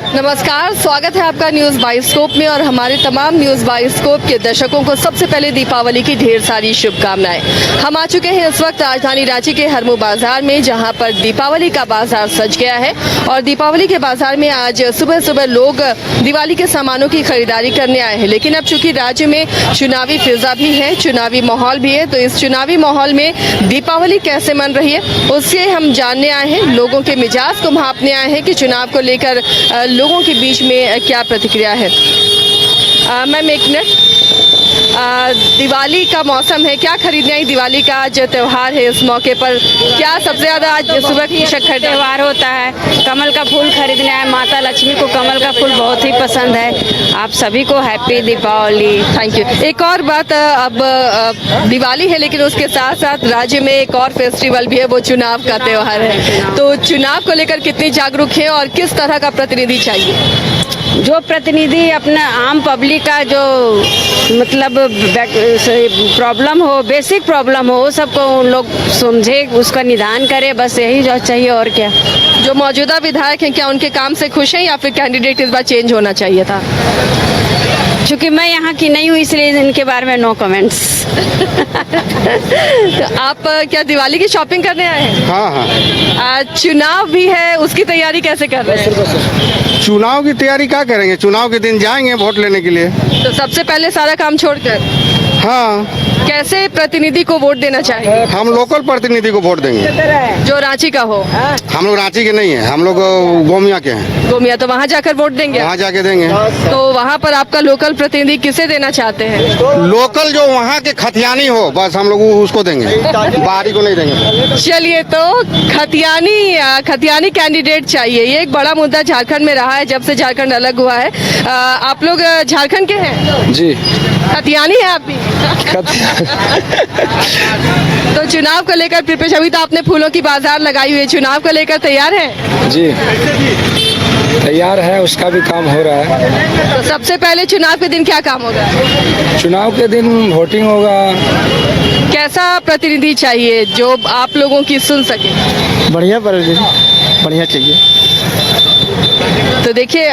नमस्कार, स्वागत है आपका न्यूज़ बाइस्कोप में और हमारे तमाम न्यूज़ बाइस्कोप के दर्शकों को सबसे पहले दीपावली की ढेर सारी शुभकामनाएं। हम आ चुके हैं इस वक्त राजधानी रांची के हरमू बाजार में, जहां पर दीपावली का बाजार सज गया है और दीपावली के बाजार में आज सुबह सुबह लोग दिवाली के सामानों की खरीदारी करने आए हैं। लेकिन अब चूंकि राज्य में चुनावी फिजा भी है, चुनावी माहौल भी है, तो इस चुनावी माहौल में दीपावली कैसे मन रही है उससे हम जानने आए हैं, लोगों के मिजाज को भांपने आए हैं कि चुनाव को लेकर लोगों के बीच में क्या प्रतिक्रिया है। मैम एक मिनट, दिवाली का मौसम है, क्या खरीदने आई? दिवाली का आज त्यौहार है, इस मौके पर क्या सबसे ज्यादा आज सुबह की त्यौहार होता है? कमल का फूल खरीदने आए। माता लक्ष्मी को कमल का फूल बहुत ही पसंद है। आप सभी को हैप्पी दीपावली। Thank you. एक और बात, अब दिवाली है लेकिन उसके साथ साथ राज्य में एक और फेस्टिवल भी है, वो चुनाव का त्यौहार है। तो चुनाव को लेकर कितनी जागरूक है और किस तरह का प्रतिनिधि चाहिए? जो प्रतिनिधि अपना आम पब्लिक का जो मतलब प्रॉब्लम हो, बेसिक प्रॉब्लम हो, वो सबको उन लोग समझे, उसका निदान करे, बस यही जो चाहिए। और क्या? जो मौजूदा विधायक हैं क्या उनके काम से खुश हैं या फिर कैंडिडेट इस बार चेंज होना चाहिए था? क्योंकि मैं यहाँ की नहीं हूँ इसलिए इनके बारे में नो कमेंट्स। तो आप क्या दिवाली की शॉपिंग करने आए हैं? हाँ। चुनाव भी है, उसकी तैयारी कैसे कर रहे हैं? चुनाव की तैयारी क्या करेंगे? चुनाव के दिन जाएंगे वोट लेने के लिए। तो सबसे पहले सारा काम छोड़कर हाँ। कैसे प्रतिनिधि को वोट देना चाहिए? हम लोकल प्रतिनिधि को वोट देंगे जो रांची का हो। हम लोग रांची के नहीं है, हम लोग गोमिया के हैं। गोमिया, तो वहाँ जाकर वोट देंगे? वहाँ जाके देंगे। तो वहाँ पर आपका लोकल प्रतिनिधि किसे देना चाहते हैं? लोकल जो वहाँ के खतियानी हो, बस हम लोग उसको देंगे, बाहरी को नहीं देंगे। चलिए, तो खतियानी कैंडिडेट चाहिए, ये एक बड़ा मुद्दा झारखंड में रहा है जब से झारखंड अलग हुआ है। आप लोग झारखंड के हैं? जी। खतियानी है आप भी? तो चुनाव को लेकर प्रिपरेशन, अभी तो आपने फूलों की बाजार लगाई हुई है, चुनाव को लेकर तैयार है? जी तैयार है, उसका भी काम हो रहा है। तो सबसे पहले चुनाव के दिन क्या काम होगा? चुनाव के दिन वोटिंग होगा। कैसा प्रतिनिधि चाहिए जो आप लोगों की सुन सके? बढ़िया प्रतिनिधि, बढ़िया चाहिए। तो देखिए,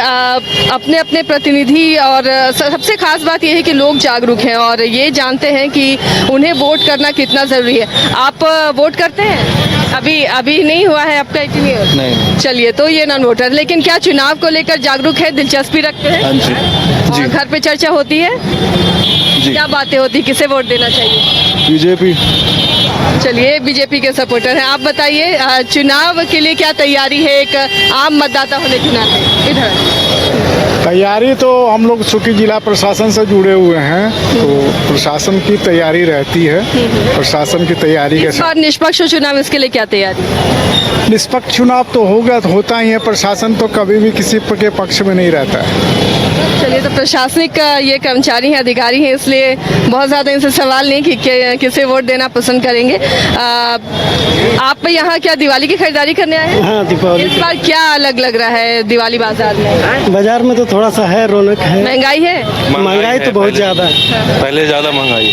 अपने अपने प्रतिनिधि, और सबसे खास बात यह है कि लोग जागरूक हैं और ये जानते हैं कि उन्हें वोट करना कितना ज़रूरी है। आप वोट करते हैं? अभी नहीं हुआ है आपका 18 ईयर? नहीं। चलिए, तो ये नॉन वोटर, लेकिन क्या चुनाव को लेकर जागरूक है, दिलचस्पी रखते हैं? हाँ जी। और घर पे चर्चा होती है? जी। क्या बातें होती, किसे वोट देना चाहिए? बीजेपी। चलिए, बीजेपी के सपोर्टर हैं। आप बताइए, चुनाव के लिए क्या तैयारी है एक आम मतदाता होने के नाते? इधर तैयारी तो हम लोग चूँकि जिला प्रशासन से जुड़े हुए हैं, तो प्रशासन की तैयारी रहती है। प्रशासन की तैयारी के साथ निष्पक्ष चुनाव, इसके लिए क्या तैयारी? निष्पक्ष चुनाव तो होगा, तो होता ही है। प्रशासन तो कभी भी किसी के पक्ष में नहीं रहता है। चलिए, तो प्रशासनिक ये कर्मचारी हैं, अधिकारी हैं, इसलिए बहुत ज़्यादा इनसे सवाल नहीं कि किसे वोट देना पसंद करेंगे। आप यहाँ क्या दिवाली की खरीदारी करने आए हैं? हाँ, दीपावली। इस बार क्या अलग लग रहा है दिवाली बाजार में? बाजार में तो थोड़ा सा है, रौनक है। महंगाई है? महंगाई तो बहुत ज़्यादा है। पहले ज़्यादा महंगाई,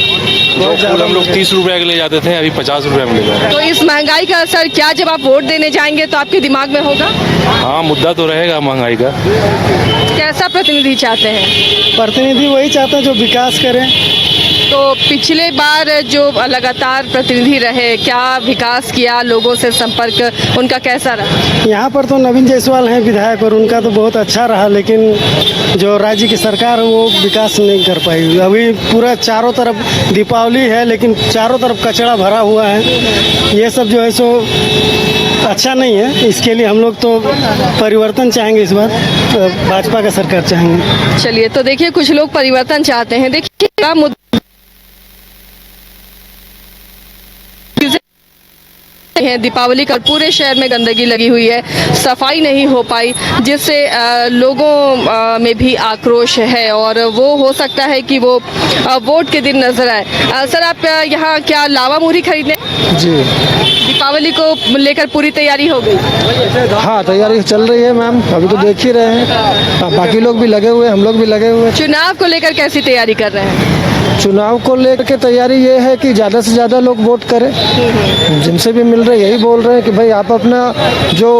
जो फूल हम लोग 30 रुपये के ले जाते थे, अभी 50 रुपये में ले जा रहे हैं। तो इस महंगाई का असर क्या जब आप वोट देने जाएंगे तो आपके दिमाग में होगा? हाँ, मुद्दा तो रहेगा महंगाई का। कैसा प्रतिनिधि चाहते हैं? प्रतिनिधि वही चाहता है जो विकास करे। तो पिछले बार जो लगातार प्रतिनिधि रहे, क्या विकास किया? लोगों से संपर्क उनका कैसा रहा? यहाँ पर तो नवीन जायसवाल हैं विधायक, और उनका तो बहुत अच्छा रहा, लेकिन जो राज्य की सरकार है वो विकास नहीं कर पाई। अभी पूरा चारों तरफ दीपावली है लेकिन चारों तरफ कचरा भरा हुआ है। ये सब जो है सो अच्छा नहीं है। इसके लिए हम लोग तो परिवर्तन चाहेंगे, इस बार भाजपा का सरकार चाहेंगे। चलिए, तो देखिए, कुछ लोग परिवर्तन चाहते हैं। देखिए, क्या मुद्दा है, दीपावली का पूरे शहर में गंदगी लगी हुई है, सफाई नहीं हो पाई, जिससे लोगों में भी आक्रोश है और वो हो सकता है कि वो वोट के दिन नजर आए। सर, आप यहाँ क्या लावा मूरी खरीदने? जी। दीपावली को लेकर पूरी तैयारी हो गई? हाँ, तैयारी चल रही है मैम, अभी तो देख ही रहे हैं। बाकी लोग भी लगे हुए, हम लोग भी लगे हुए। चुनाव को लेकर कैसी तैयारी कर रहे हैं? चुनाव को लेकर के तैयारी ये है कि ज़्यादा से ज़्यादा लोग वोट करें। जिनसे भी मिल रहे यही बोल रहे हैं कि भाई आप अपना जो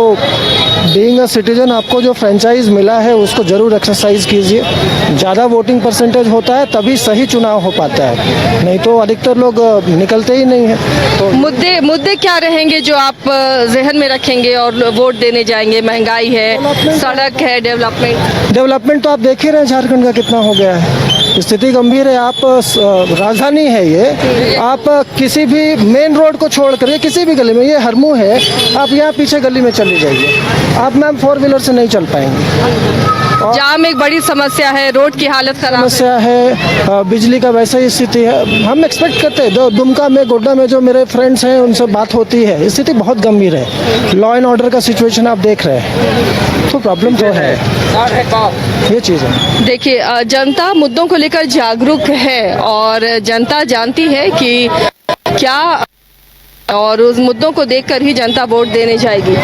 बीइंग अ सिटीजन आपको जो फ्रेंचाइज मिला है उसको ज़रूर एक्सरसाइज कीजिए। ज़्यादा वोटिंग परसेंटेज होता है तभी सही चुनाव हो पाता है, नहीं तो अधिकतर लोग निकलते ही नहीं हैं। तो मुद्दे क्या रहेंगे जो आप जहन में रखेंगे और वोट देने जाएंगे? महंगाई है, सड़क है, डेवलपमेंट तो आप देख ही रहे हैं झारखंड का कितना हो गया है, स्थिति गंभीर है। आप राजधानी है ये, आप किसी भी मेन रोड को छोड़ कर किसी भी गली में, ये हरमू है, आप यहाँ पीछे गली में चले जाइए, आप मैम 4 व्हीलर से नहीं चल पाएंगे। जाम एक बड़ी समस्या है, रोड की हालत खराब समस्या है, बिजली का वैसा ही स्थिति है। हम एक्सपेक्ट करते हैं, दुमका में, गोड्डा में जो मेरे फ्रेंड्स हैं उनसे बात होती है, स्थिति बहुत गंभीर है। लॉ एंड ऑर्डर का सिचुएशन आप देख रहे हैं, तो प्रॉब्लम तो है, ये चीज़ है। देखिए, जनता मुद्दों को लेकर जागरूक है और जनता जानती है कि क्या, और उस मुद्दों को देखकर ही जनता वोट देने जाएगी।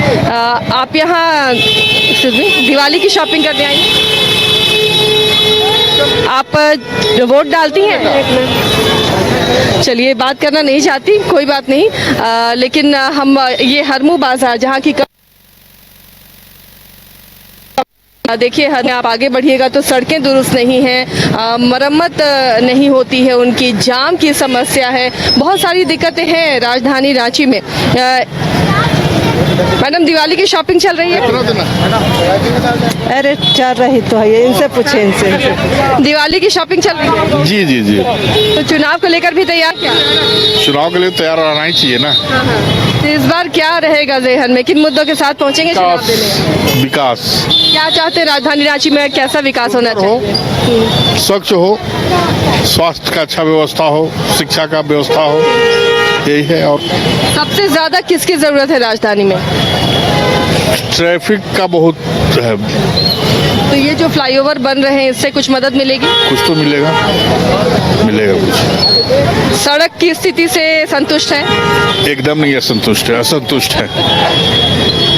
आप यहाँ दिवाली की शॉपिंग करने आई, आप वोट डालती हैं? चलिए, बात करना नहीं चाहती, कोई बात नहीं, लेकिन हम ये हरमू बाजार जहाँ की देखिए, आप आगे बढ़िएगा तो सड़कें दुरुस्त नहीं हैं, मरम्मत नहीं होती है, उनकी जाम की समस्या है, बहुत सारी दिक्कतें हैं राजधानी रांची में। मैडम, दिवाली की शॉपिंग चल रही है? अरे चल रही तो है, इनसे पूछे, इनसे। दिवाली की शॉपिंग चल रही है? जी जी जी। तो चुनाव को लेकर भी तैयार क्या? चुनाव के लिए तैयार रहना ही चाहिए ना। तो इस बार क्या रहेगा जहन में, किन मुद्दों के साथ पहुंचेंगे चुनाव देने? विकास। क्या चाहते हैं राजधानी रांची में, कैसा विकास होना चाहिए? स्वच्छ हो, स्वास्थ्य का अच्छा व्यवस्था हो, शिक्षा का व्यवस्था हो, यही है। और सबसे ज्यादा किसकी जरूरत है राजधानी में? ट्रैफिक का बहुत है। तो ये जो फ्लाईओवर बन रहे हैं, इससे कुछ मदद मिलेगी? कुछ तो मिलेगा, मिलेगा कुछ। सड़क की स्थिति से संतुष्ट है? एकदम नहीं है संतुष्ट है, असंतुष्ट है।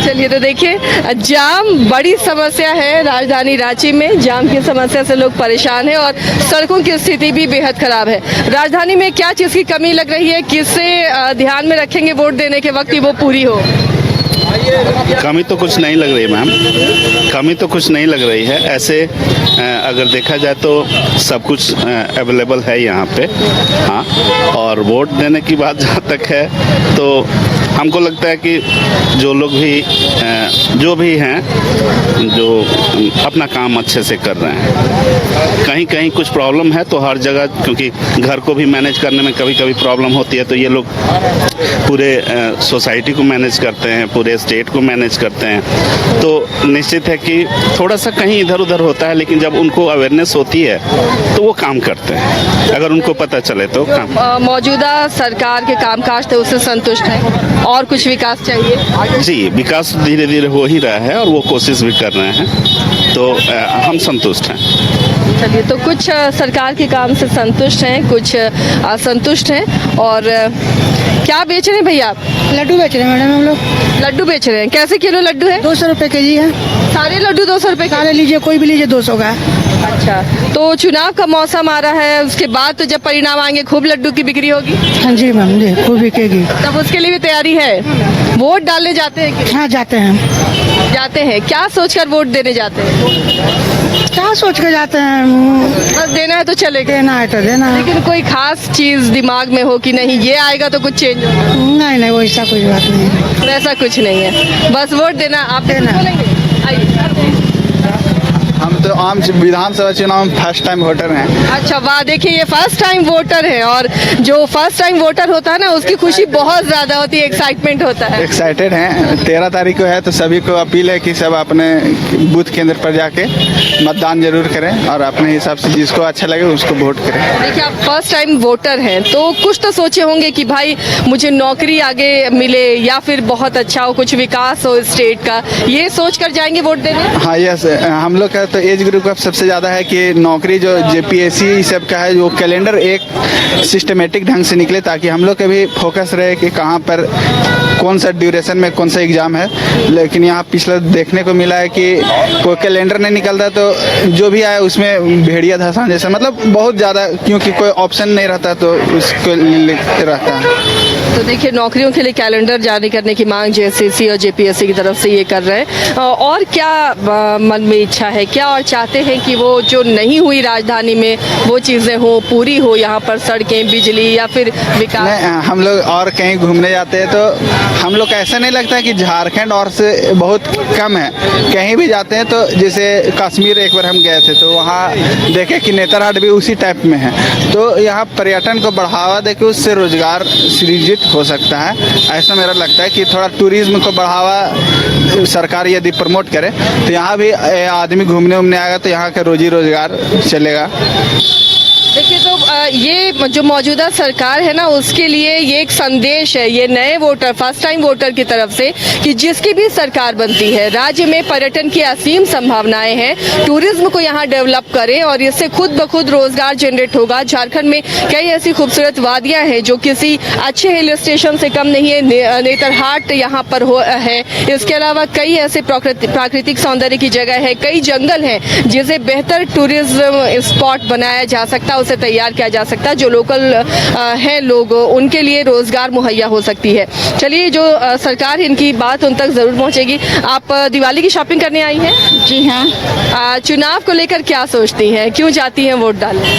चलिए, तो देखिए, जाम बड़ी समस्या है राजधानी रांची में, जाम की समस्या से लोग परेशान हैं और सड़कों की स्थिति भी बेहद खराब है। राजधानी में क्या चीज़ की कमी लग रही है, किससे ध्यान में रखेंगे वोट देने के वक्त कि वो पूरी हो? कमी तो कुछ नहीं लग रही मैम, कमी तो कुछ नहीं लग रही है। ऐसे अगर देखा जाए तो सब कुछ अवेलेबल है यहाँ पे। हाँ, और वोट देने की बात जहाँ तक है तो हमको लगता है कि जो लोग भी जो भी हैं, जो अपना काम अच्छे से कर रहे हैं। कहीं कहीं कुछ प्रॉब्लम है तो हर जगह, क्योंकि घर को भी मैनेज करने में कभी कभी प्रॉब्लम होती है, तो ये लोग पूरे सोसाइटी को मैनेज करते हैं, पूरे स्टेट को मैनेज करते हैं। तो निश्चित है कि थोड़ा सा कहीं इधर उधर होता है, लेकिन जब उनको अवेयरनेस होती है तो वो काम करते हैं, अगर उनको पता चले तो काम। मौजूदा सरकार के कामकाज थे, उससे संतुष्ट है और कुछ विकास चाहिए? जी, विकास धीरे धीरे हो ही रहा है और वो कोशिश भी कर रहे हैं, तो हम संतुष्ट हैं। चलिए, तो कुछ सरकार के काम से संतुष्ट हैं, कुछ असंतुष्ट हैं। और क्या बेच रहे हैं भैया आप? लड्डू बेच रहे हैं मैडम हम लोग। लड्डू बेच रहे हैं, कैसे किलो लड्डू है? 200 रुपए के जी है। सारे लड्डू 200 रुपए? सारे लीजिए, कोई भी लीजिए, 200 का है। अच्छा, तो चुनाव का मौसम आ रहा है, उसके बाद तो जब परिणाम आएंगे खूब लड्डू की बिक्री होगी? हाँ जी मैम जी, खूब बिकेगी। तब उसके लिए भी तैयारी है? वोट डालने जाते हैं कि? हाँ जाते हैं। जाते हैं, क्या सोचकर वोट देने जाते हैं? क्या सोच के जाते हैं? बस देना है तो चलेगा? देना है तो देना है। लेकिन कोई खास चीज दिमाग में हो कि नहीं ये आएगा तो कुछ चेंज होगा? नहीं नहीं, वैसा कोई बात नहीं है। वैसा कुछ नहीं है, बस वोट देना। आप देना। बोलेंगे? आइए। हम तो आम विधानसभा चुनाव में फर्स्ट टाइम वोटर हैं। अच्छा, वाह, देखिए, ये फर्स्ट टाइम वोटर है और जो फर्स्ट टाइम वोटर होता है ना, उसकी खुशी बहुत ज्यादा होती है, एक्साइटमेंट होता है। एक्साइटेड हैं। 13 तारीख को है तो सभी को अपील है कि सब अपने बूथ केंद्र पर जाके मतदान जरूर करें और अपने हिसाब से जिसको अच्छा लगे उसको वोट करें। देखिए, आप फर्स्ट टाइम वोटर हैं तो कुछ तो सोचे होंगे कि भाई मुझे नौकरी आगे मिले या फिर बहुत अच्छा हो, कुछ विकास हो स्टेट का, ये सोच कर जाएंगे वोट देने? हाँ यस, हम लोग का तो एज ग्रुप का सबसे ज़्यादा है कि नौकरी जो JPSC सब का है, वो कैलेंडर एक सिस्टमेटिक ढंग से निकले, ताकि हम लोग का भी फोकस रहे कि कहाँ पर कौन सा ड्यूरेशन में कौन सा एग्ज़ाम है, लेकिन यहाँ पिछले देखने को मिला है कि कोई कैलेंडर नहीं निकलता तो जो भी आया उसमें भेड़िया धसान जैसा, मतलब बहुत ज़्यादा, क्योंकि कोई ऑप्शन नहीं रहता तो उसको रहता है। तो देखिए, नौकरियों के लिए कैलेंडर जारी करने की मांग जेएसएससी और जेपीएससी की तरफ से ये कर रहे हैं। और क्या मन में इच्छा है, क्या और चाहते हैं कि वो जो नहीं हुई राजधानी में वो चीज़ें हो, पूरी हो, यहाँ पर सड़कें, बिजली या फिर विकास? नहीं, हम लोग और कहीं घूमने जाते हैं तो हम लोग को ऐसा नहीं लगता कि झारखंड और से बहुत कम है। कहीं भी जाते हैं तो जैसे कश्मीर एक बार हम गए थे तो वहाँ देखे कि नेतरहाट भी उसी टाइप में है। तो यहाँ पर्यटन को बढ़ावा देके उससे रोजगार सृजित हो सकता है, ऐसा मेरा लगता है कि थोड़ा टूरिज्म को बढ़ावा सरकार यदि प्रमोट करे तो यहाँ भी आदमी घूमने उमने आएगा तो यहाँ का रोजी रोजगार चलेगा। देखिए, तो ये जो मौजूदा सरकार है ना, उसके लिए ये एक संदेश है, ये नए वोटर, फर्स्ट टाइम वोटर की तरफ से, कि जिसकी भी सरकार बनती है, राज्य में पर्यटन की असीम संभावनाएं हैं, टूरिज्म को यहाँ डेवलप करें और इससे खुद ब खुद रोजगार जनरेट होगा। झारखंड में कई ऐसी खूबसूरत वादियां हैं जो किसी अच्छे हिल स्टेशन से कम नहीं है। नेतरहाट यहाँ पर है। इसके अलावा कई ऐसे प्राकृतिक सौंदर्य की जगह है, कई जंगल हैं जिसे बेहतर टूरिज्म स्पॉट बनाया जा सकता है, उसे तैयार किया जा सकता है। जो लोकल हैं लोग, उनके लिए रोजगार मुहैया हो सकती है। चलिए, जो सरकार इनकी बात उन तक जरूर पहुंचेगी। आप दिवाली की शॉपिंग करने आई हैं? जी हाँ। चुनाव को लेकर क्या सोचती हैं, क्यों जाती हैं वोट डालने?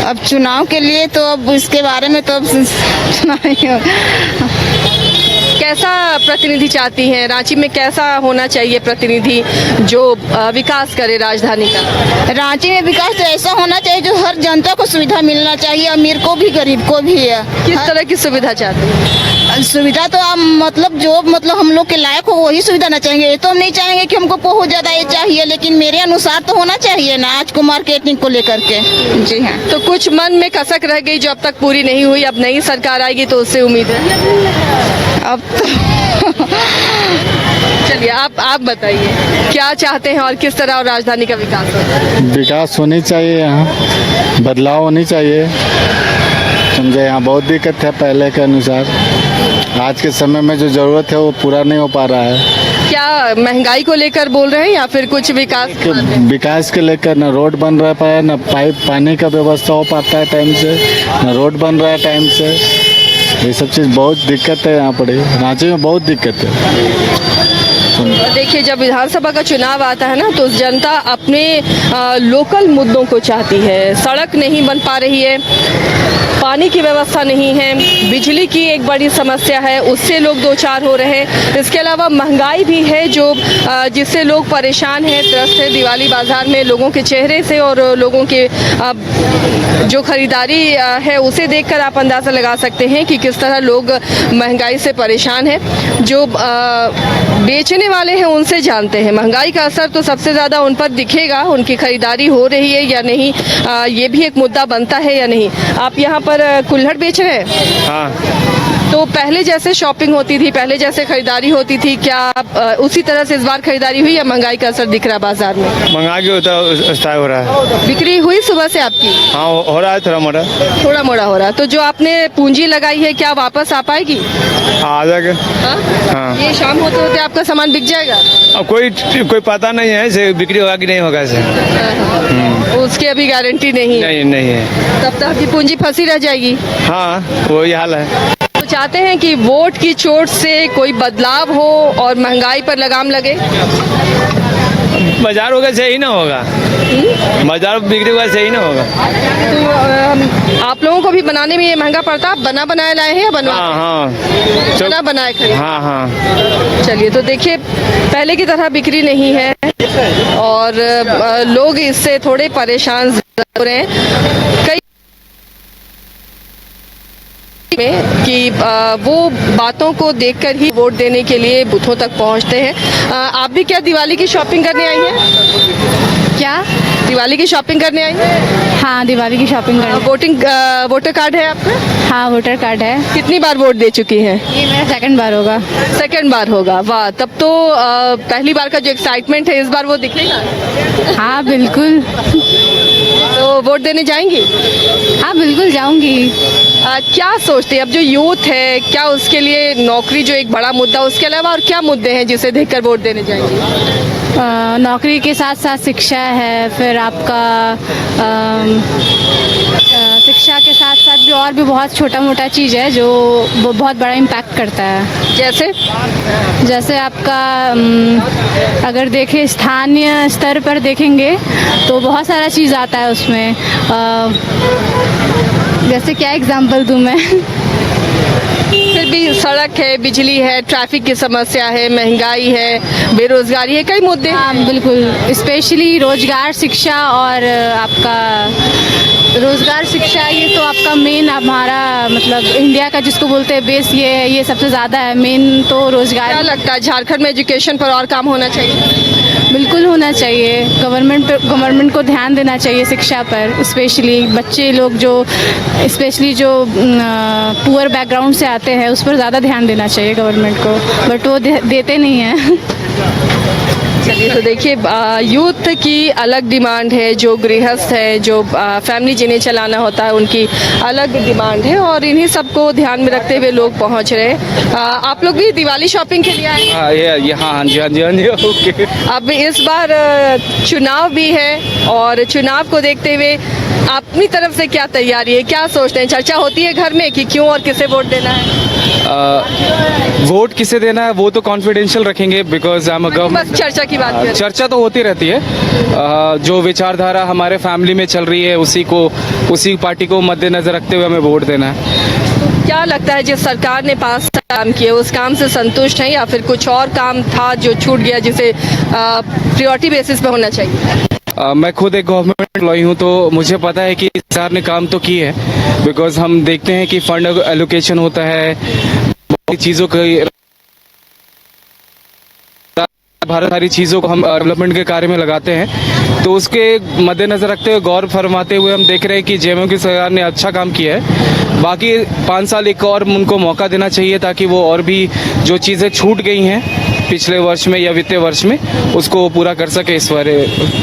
अब चुनाव के लिए तो अब इसके बारे में तो अब सुना नहीं हो। कैसा प्रतिनिधि चाहती हैं? रांची में कैसा होना चाहिए प्रतिनिधि जो विकास करे राजधानी का? रांची में विकास तो ऐसा होना चाहिए जो हर जनता को सुविधा मिलना चाहिए, अमीर को भी गरीब को भी है। किस तरह की सुविधा चाहते हैं? सुविधा तो आप मतलब जो मतलब हम लोग के लायक हो वही सुविधा ना चाहेंगे। ये तो हम नहीं चाहेंगे कि हमको बहुत ज्यादा ये चाहिए, लेकिन मेरे अनुसार तो होना चाहिए ना, आज को मार्केटिंग को लेकर के। जी हाँ। तो कुछ मन में कसक रह गई जो अब तक पूरी नहीं हुई, अब नई सरकार आएगी तो उससे उम्मीद है? अब तो चलिए, आप बताइए क्या चाहते हैं और किस तरह और राजधानी का विकास हो? विकास होनी चाहिए, यहाँ बदलाव होनी चाहिए। समझे, यहाँ बहुत दिक्कत है पहले के अनुसार। आज के समय में जो ज़रूरत है वो पूरा नहीं हो पा रहा है। क्या महंगाई को लेकर बोल रहे हैं या फिर कुछ विकास? विकास के लेकर न रोड बन रहा पाया, न पाइप पानी का व्यवस्था हो पाता है टाइम से, न रोड बन रहा है टाइम से। ये सब चीज़ बहुत दिक्कत है यहाँ पर, रांची में बहुत दिक्कत है। देखिए, जब विधानसभा का चुनाव आता है ना, तो जनता अपने लोकल मुद्दों को चाहती है। सड़क नहीं बन पा रही है, पानी की व्यवस्था नहीं है, बिजली की एक बड़ी समस्या है, उससे लोग दो चार हो रहे हैं। इसके अलावा महंगाई भी है जो जिससे लोग परेशान हैं, त्रस्त है। दिवाली बाजार में लोगों के चेहरे से और लोगों के जो खरीदारी है उसे देखकर आप अंदाज़ा लगा सकते हैं कि किस तरह लोग महंगाई से परेशान हैं। जो बेचने वाले हैं उनसे जानते हैं, महंगाई का असर तो सबसे ज़्यादा उन पर दिखेगा। उनकी खरीदारी हो रही है या नहीं, ये भी एक मुद्दा बनता है या नहीं। आप यहाँ पर कुल्हड़ बेच रहे हैं? हाँ। तो पहले जैसे शॉपिंग होती थी, पहले जैसे खरीदारी होती थी, क्या उसी तरह से इस बार खरीदारी हुई या महंगाई का असर दिख रहा है बाजार में? महंगाई होता हो रहा है। बिक्री हुई सुबह से आपकी? हाँ, हो रहा है, थोड़ा मोड़ा हो रहा है। तो जो आपने पूंजी लगाई है क्या वापस आ पाएगी? आ जाएगा। हाँ। ये शाम होते होते आपका सामान बिक जाएगा? अब कोई पता नहीं है से बिक्री होगा कि नहीं होगा ऐसे। उसकी अभी गारंटी नहीं है? नहीं है। तब तक आपकी पूंजी फंसी रह जाएगी। हाँ, वही हाल है। तो चाहते हैं कि वोट की चोट से कोई बदलाव हो और महंगाई पर लगाम लगे? बाजार होगा सही ना होगा, बाजार बिक्री होगा सही ना होगा। तो आप लोगों को भी बनाने में ये महंगा पड़ता है? बना बनाए लाए हैं या बनवा? हाँ, बना बनाए खरीद? हाँ। चलिए, तो देखिए, पहले की तरह बिक्री नहीं है और लोग इससे थोड़े परेशान हो रहे हैं। कई में कि वो बातों को देखकर ही वोट देने के लिए बूथों तक पहुंचते हैं। आप भी क्या दिवाली की शॉपिंग करने आई हैं? क्या दिवाली की शॉपिंग करने आई हैं? हाँ, दिवाली की शॉपिंग करने। वोटर कार्ड है आपका? हाँ, वोटर कार्ड है। कितनी बार वोट दे चुकी हैं? ये मेरा सेकंड बार होगा। सेकंड बार होगा, वाह। तब तो पहली बार का जो एक्साइटमेंट है इस बार वो दिखेगा? हाँ, बिल्कुल। तो वोट देने जाएंगी? हाँ बिल्कुल जाऊंगी। क्या सोचते हैं अब जो यूथ है, क्या उसके लिए नौकरी जो एक बड़ा मुद्दा, उसके अलावा और क्या मुद्दे हैं जिसे देखकर वोट देने जाएंगे? नौकरी के साथ साथ शिक्षा है, फिर आपका शिक्षा के साथ साथ भी और भी बहुत छोटा मोटा चीज़ है जो वो बहुत बड़ा इम्पैक्ट करता है। जैसे आपका अगर देखें स्थानीय स्तर पर देखेंगे तो बहुत सारा चीज़ आता है उसमें। जैसे क्या एग्जांपल दूँ मैं? फिर भी सड़क है, बिजली है, ट्रैफिक की समस्या है, महंगाई है, बेरोजगारी है, कई मुद्दे हैं। हाँ बिल्कुल, स्पेशली रोजगार, शिक्षा और आपका रोजगार शिक्षा, ये तो आपका मेन हमारा मतलब इंडिया का जिसको बोलते हैं बेस ये है, ये सबसे ज़्यादा है मेन तो रोजगार। क्या लगता है झारखंड में एजुकेशन पर और काम होना चाहिए? बिल्कुल होना चाहिए। गवर्नमेंट को ध्यान देना चाहिए शिक्षा पर, स्पेशली बच्चे लोग जो स्पेशली जो पुअर बैकग्राउंड से आते हैं उस पर ज़्यादा ध्यान देना चाहिए गवर्नमेंट को, बट वो देते नहीं हैं। चलिए, तो देखिए यूथ की अलग डिमांड है, जो गृहस्थ है, जो फैमिली जिन्हें चलाना होता है उनकी अलग डिमांड है, और इन्हीं सबको ध्यान में रखते हुए लोग पहुंच रहे हैं। आप लोग भी दिवाली शॉपिंग के लिए आए हैं? हाँ जी ओके। अब इस बार चुनाव भी है और चुनाव को देखते हुए अपनी तरफ से क्या तैयारी है, क्या सोचते हैं? चर्चा होती है घर में कि क्यों और किसे वोट देना है? वोट किसे देना है वो तो कॉन्फिडेंशियल रखेंगे, बिकॉज आई एम अ बस गवर्नमेंट। चर्चा की बात करें। चर्चा तो होती रहती है। जो विचारधारा हमारे फैमिली में चल रही है उसी पार्टी को मद्देनजर रखते हुए हमें वोट देना है। क्या लगता है जिस सरकार ने 5 साल काम किए उस काम से संतुष्ट हैं, या फिर कुछ और काम था जो छूट गया जिसे प्रायोरिटी बेसिस पे होना चाहिए? मैं खुद एक गवर्नमेंट एम्प्लॉई हूँ, तो मुझे पता है कि सरकार ने काम तो की है, बिकॉज हम देखते हैं कि फंड एलोकेशन होता है, बहुत चीज़ों की भारत सारी चीज़ों को हम डेवलपमेंट के कार्य में लगाते हैं, तो उसके मद्देनजर रखते हुए गौर फरमाते हुए हम देख रहे हैं कि जेएमएम की सरकार ने अच्छा काम किया है। बाकी 5 साल एक और उनको मौका देना चाहिए ताकि वो और भी जो चीज़ें छूट गई हैं पिछले वर्ष में या वित्तीय वर्ष में उसको पूरा कर सके इस बार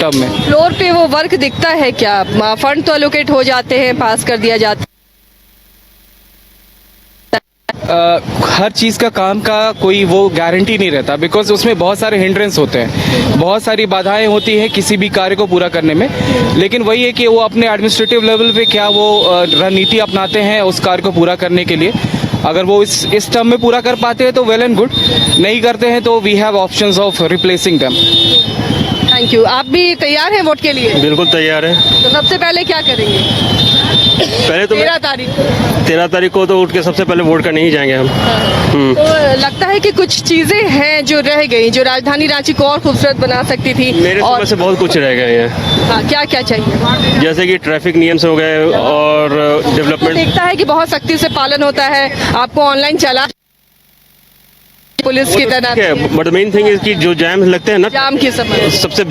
टर्म में। फ्लोर पे वो वर्क दिखता है क्या? फंड तो एलोकेट हो जाते हैं, पास कर दिया जाता है। हर चीज़ का काम का कोई वो गारंटी नहीं रहता, बिकॉज उसमें बहुत सारे हिंड्रेंस होते हैं, बहुत सारी बाधाएं होती है किसी भी कार्य को पूरा करने में। लेकिन वही है कि वो अपने एडमिनिस्ट्रेटिव लेवल पे क्या वो रणनीति अपनाते हैं उस कार्य को पूरा करने के लिए। अगर वो इस टर्म में पूरा कर पाते हैं तो वेल एंड गुड, नहीं करते हैं तो we have options of replacing them. Thank you. आप भी तैयार हैं वोट के लिए? बिल्कुल तैयार है। तो सबसे पहले क्या करेंगे? पहले तो 13 तारीख को तो उठ के सबसे पहले वोट करने ही जाएंगे हम। तो लगता है कि कुछ चीजें हैं जो रह गई, जो राजधानी रांची को और खूबसूरत बना सकती थी। मेरे समझ से बहुत कुछ रह गए हैं। हाँ, क्या क्या चाहिए? जैसे कि ट्रैफिक नियम से हो गए और डेवलपमेंट। देखता है कि बहुत सख्ती से पालन होता है, आपको ऑनलाइन चला पुलिस की तरह। बट मेन थिंग इज कि जो जैम लगते हैं ना, जाम की सबसे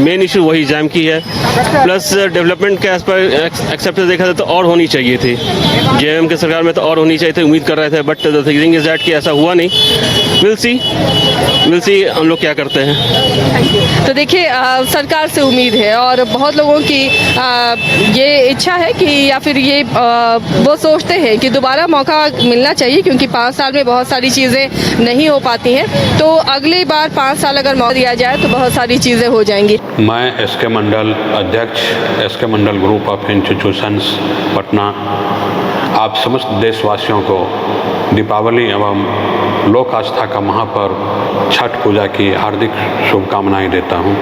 मेन इशू वही जैम की है। प्लस डेवलपमेंट के एक्सेप्ट देखा जाए तो और होनी चाहिए थी, जेएमएम के सरकार में तो और होनी चाहिए थी, उम्मीद कर रहे थे। But the thing is that कि ऐसा हुआ नहीं। विल सी हम लोग क्या करते हैं। तो देखिए सरकार से उम्मीद है और बहुत लोगों की ये इच्छा है कि या फिर ये वो सोचते हैं कि दोबारा मौका मिलना चाहिए, क्योंकि 5 साल में बहुत सारी चीज़ें नहीं हो पाती हैं। तो अगली बार 5 साल अगर मौका दिया जाए तो बहुत सारी चीज़ें हो जाएंगी। मैं एसके मंडल अध्यक्ष, SK Mandal group of institutions Patna, आप समस्त देशवासियों को दीपावली एवं लोक आस्था का महापर्व छठ पूजा की हार्दिक शुभकामनाएं देता हूं।